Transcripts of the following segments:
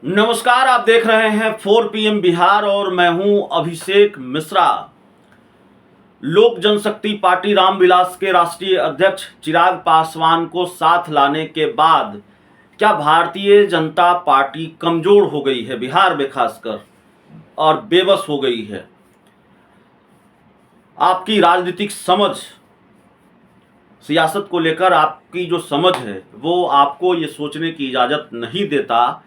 नमस्कार, आप देख रहे हैं 4 PM बिहार और मैं हूं अभिषेक मिश्रा। लोक जनशक्ति पार्टी रामविलास के राष्ट्रीय अध्यक्ष चिराग पासवान को साथ लाने के बाद क्या भारतीय जनता पार्टी कमजोर हो गई है बिहार में खासकर और बेबस हो गई है? आपकी राजनीतिक समझ, सियासत को लेकर आपकी जो समझ है वो आपको ये सोचने की इजाज़त नहीं देता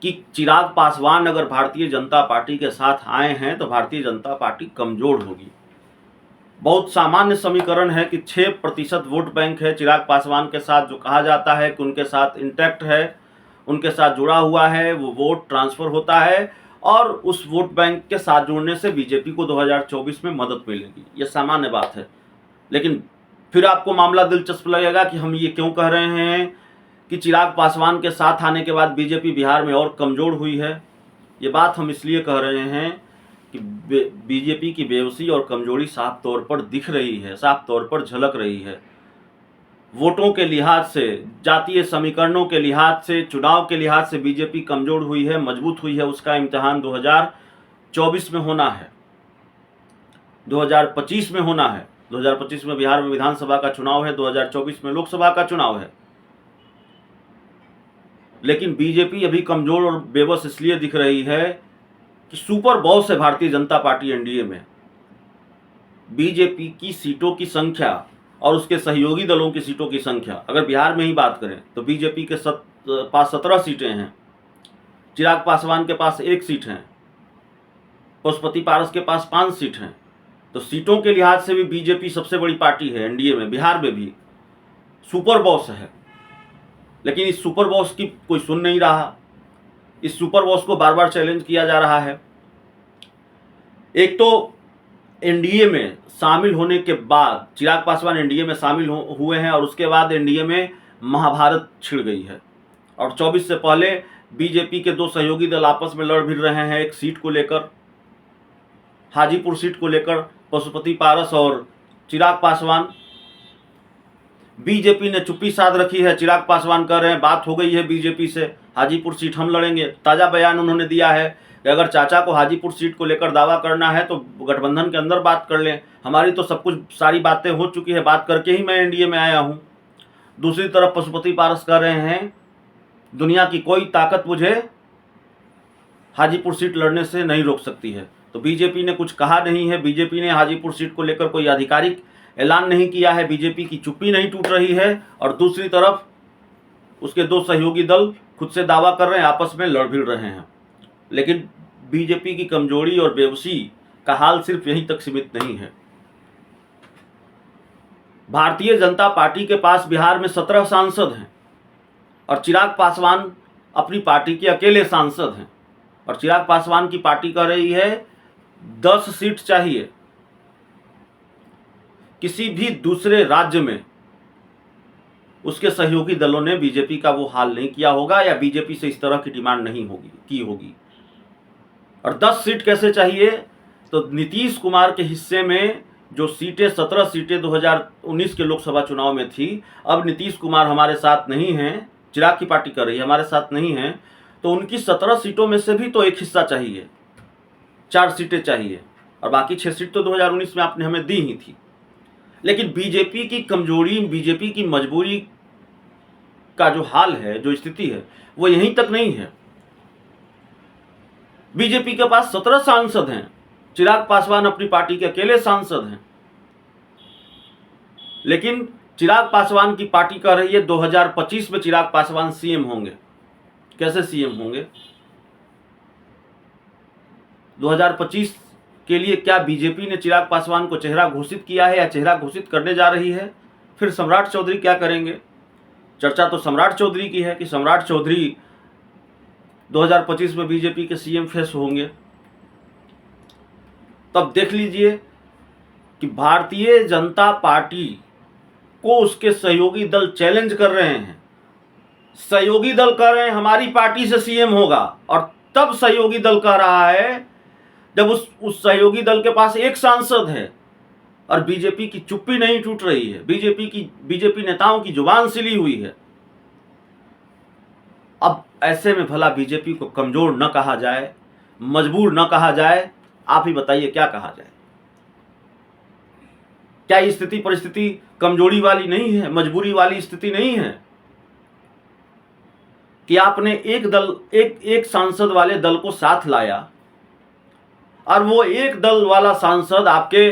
कि चिराग पासवान अगर भारतीय जनता पार्टी के साथ आए हैं तो भारतीय जनता पार्टी कमजोर होगी। बहुत सामान्य समीकरण है कि 6% वोट बैंक है चिराग पासवान के साथ, जो कहा जाता है कि उनके साथ इंटैक्ट है, उनके साथ जुड़ा हुआ है, वो वोट ट्रांसफ़र होता है और उस वोट बैंक के साथ जुड़ने से बीजेपी को 2024 में मदद मिलेगी। ये सामान्य बात है। लेकिन फिर आपको मामला दिलचस्प लगेगा कि हम ये क्यों कह रहे हैं कि चिराग पासवान के साथ आने के बाद बीजेपी बिहार में और कमज़ोर हुई है। ये बात हम इसलिए कह रहे हैं कि बीजेपी की बेबसी और कमजोरी साफ तौर पर दिख रही है, साफ तौर पर झलक रही है। वोटों के लिहाज से, जातीय समीकरणों के लिहाज से, चुनाव के लिहाज से बीजेपी कमज़ोर हुई है, मजबूत हुई है। उसका इम्तिहान 2024 में होना है, 2025 में होना है। 2025 में बिहार में विधानसभा का चुनाव है, 2024 में लोकसभा का चुनाव है। लेकिन बीजेपी अभी कमज़ोर और बेबस इसलिए दिख रही है कि सुपर बॉस है भारतीय जनता पार्टी एनडीए में। बीजेपी की सीटों की संख्या और उसके सहयोगी दलों की सीटों की संख्या, अगर बिहार में ही बात करें तो बीजेपी के पास 17 सीटें हैं, चिराग पासवान के पास 1 सीट है, पशुपति पारस के पास 5 सीट हैं। तो सीटों के लिहाज से भी बीजेपी सबसे बड़ी पार्टी है एनडीए में, बिहार में भी सुपर बॉस है। लेकिन इस सुपर बॉस की कोई सुन नहीं रहा। इस सुपर बॉस को बार बार चैलेंज किया जा रहा है। एक तो एनडीए में शामिल होने के बाद, चिराग पासवान एनडीए में शामिल हुए हैं और उसके बाद एनडीए में महाभारत छिड़ गई है और 24 से पहले बीजेपी के 2 सहयोगी दल आपस में लड़ भिड़ रहे हैं एक सीट को लेकर, हाजीपुर सीट को लेकर, पशुपति पारस और चिराग पासवान। बीजेपी ने चुप्पी साध रखी है। चिराग पासवान कह रहे हैं बात हो गई है बीजेपी से, हाजीपुर सीट हम लड़ेंगे। ताज़ा बयान उन्होंने दिया है कि अगर चाचा को हाजीपुर सीट को लेकर दावा करना है तो गठबंधन के अंदर बात कर लें, हमारी तो सब कुछ सारी बातें हो चुकी है, बात करके ही मैं एनडीए में आया हूँ। दूसरी तरफ पशुपति पारस कह रहे हैं दुनिया की कोई ताकत मुझे हाजीपुर सीट लड़ने से नहीं रोक सकती है। तो बीजेपी ने कुछ कहा नहीं है, बीजेपी ने हाजीपुर सीट को लेकर कोई आधिकारिक ऐलान नहीं किया है, बीजेपी की चुप्पी नहीं टूट रही है और दूसरी तरफ उसके 2 सहयोगी दल खुद से दावा कर रहे हैं, आपस में लड़ भिड़ रहे हैं। लेकिन बीजेपी की कमजोरी और बेबसी का हाल सिर्फ यहीं तक सीमित नहीं है। भारतीय जनता पार्टी के पास बिहार में 17 सांसद हैं और चिराग पासवान अपनी पार्टी के अकेले सांसद हैं और चिराग पासवान की पार्टी कह रही है 10 सीट चाहिए। किसी भी दूसरे राज्य में उसके सहयोगी दलों ने बीजेपी का वो हाल नहीं किया होगा या बीजेपी से इस तरह की डिमांड नहीं होगी। और 10 सीट कैसे चाहिए? तो नीतीश कुमार के हिस्से में जो सीटें, 17 सीटें 2019 के लोकसभा चुनाव में थी, अब नीतीश कुमार हमारे साथ नहीं हैं, चिराग की पार्टी कर रही है, हमारे साथ नहीं हैं, तो उनकी 17 सीटों में से भी तो एक हिस्सा चाहिए, 4 सीटें चाहिए और बाकी 6 सीट तो 2019 में आपने हमें दी ही थी। लेकिन बीजेपी की कमजोरी, बीजेपी की मजबूरी का जो हाल है, जो स्थिति है, वो यहीं तक नहीं है। बीजेपी के पास 17 सांसद हैं, चिराग पासवान अपनी पार्टी के अकेले सांसद हैं। लेकिन चिराग पासवान की पार्टी कह रही है 2025 में चिराग पासवान सीएम होंगे। कैसे सीएम होंगे? 2025 के लिए क्या बीजेपी ने चिराग पासवान को चेहरा घोषित किया है या चेहरा घोषित करने जा रही है? फिर सम्राट चौधरी क्या करेंगे? चर्चा तो सम्राट चौधरी की है कि सम्राट चौधरी 2025 में बीजेपी के सीएम फेस होंगे। तब देख लीजिए कि भारतीय जनता पार्टी को उसके सहयोगी दल चैलेंज कर रहे हैं। सहयोगी दल कह रहे हैं हमारी पार्टी से सीएम होगा और तब सहयोगी दल कह रहा है जब उस सहयोगी दल के पास 1 सांसद है और बीजेपी की चुप्पी नहीं टूट रही है, बीजेपी नेताओं की जुबान सिली हुई है। अब ऐसे में भला बीजेपी को कमजोर न कहा जाए, मजबूर न कहा जाए? आप ही बताइए क्या कहा जाए? क्या ये स्थिति परिस्थिति कमजोरी वाली नहीं है, मजबूरी वाली स्थिति नहीं है कि आपने एक सांसद वाले दल को साथ लाया और वो एक दल वाला सांसद आपके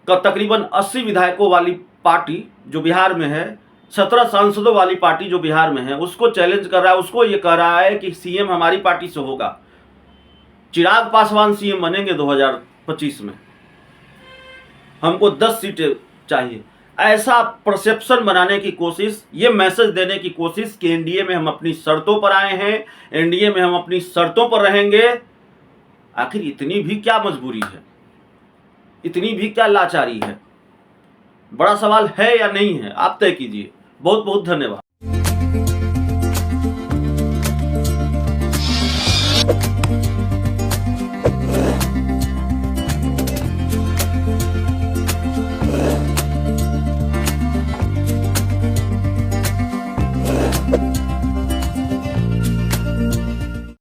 तकरीबन 80 विधायकों वाली पार्टी जो बिहार में है, 17 सांसदों वाली पार्टी जो बिहार में है, उसको चैलेंज कर रहा है, उसको ये कह रहा है कि सीएम हमारी पार्टी से होगा, चिराग पासवान सीएम बनेंगे 2025 में, हमको 10 सीटें चाहिए। ऐसा परसेप्शन बनाने की कोशिश, ये मैसेज देने की कोशिश कि एनडीए में हम अपनी शर्तों पर आए हैं, एनडीए में हम अपनी शर्तों पर रहेंगे। आखिर इतनी भी क्या मजबूरी है, इतनी भी क्या लाचारी है? बड़ा सवाल है या नहीं है? आप तय कीजिए। बहुत बहुत धन्यवाद।